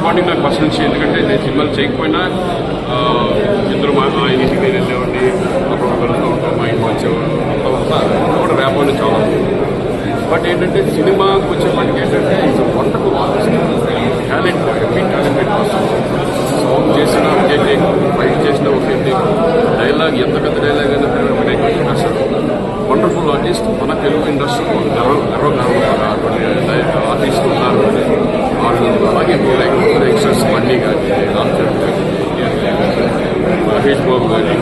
Bonding నాకు first నుంచి, ఎందుకంటే నేను సినిమాలు చేయకపోయినా ఇద్దరు ఆయన ఇంటికి నేను వెళ్ళేవాడిని, అప్పుడు వెళ్తూ ఉంటాం, మా ఇంటికి వచ్చేవాడు కూడా ర్యాపోని చాలా. బట్ ఏంటంటే సినిమాకి వచ్చేప్పటికి ఏంటంటే it's wonderful talent, heavy talented person. Song చేసిన ఒకే టేక్, ఫైట్ చేసిన ఒకే టేక్, డైలాగ్ ఎంత పెద్ద డైలాగ్ అయినా రాశాడు. Wonderful artist. మన తెలుగు ఇండస్ట్రీలో గర్వకారణం అటువంటి ఆర్టిస్ట్ ఉన్నారు. అలాగే యంగ్స్టర్స్ మన్నీ కానీ, మహేష్ బాబు కానీ,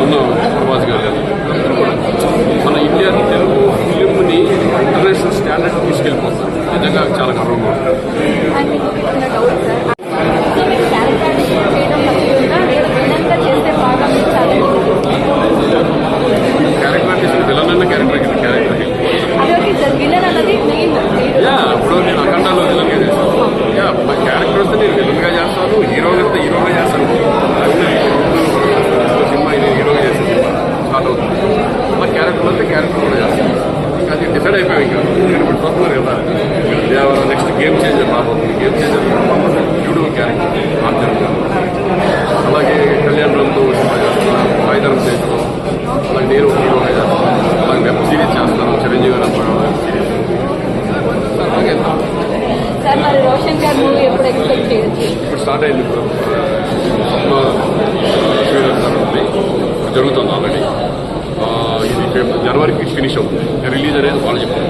ఉన్న ప్రభాస్ గారు కానీ, అందరూ కూడా మన ఇండియా తెలుగు ఫిలింని ఇంటర్నేషనల్ స్టాండర్డ్ తీసుకెళ్ళిపోతారు. నిజంగా చాలా గర్వంగా ఉంటారు. ఇప్పుడు నేను అఖండాలో విలన్గా చేస్తాను. మా క్యారెక్టర్ వస్తే నేను విలన్గా చేస్తాను, హీరోగా చేస్తాను. సినిమా నేను హీరోగా చేసే సినిమా స్టార్ట్ అవుతుంది. మా క్యారెక్టర్ వస్తే క్యారెక్టర్ కూడా చేస్తాను. అది డిసైడ్ అయిపోయాయి. ఇంకా ఇప్పుడు చూస్తున్నారు కదా, దేవర నెక్స్ట్ గేమ్ చేంజర్ రాబోతుంది. Game changer beautiful character Arjun. అలాగే కళ్యాణ్ రామ్తో సినిమా చేస్తున్నాను, వాయిదరం చేస్తాను. అలాగే నేను హీరోగా చేస్తాను. అలాగే వెబ్ సిరీస్ చేస్తాను, చిరంజీవి గారు వెబ్ సిరీస్. ఇప్పుడు స్టార్ట్ అయింది. ఇప్పుడు జరుగుతుంది ఆల్రెడీ. ఇది జనవరికి ఫినిష్ అవుతుంది. రిలీజ్ అనేది వాళ్ళు చెప్తారు.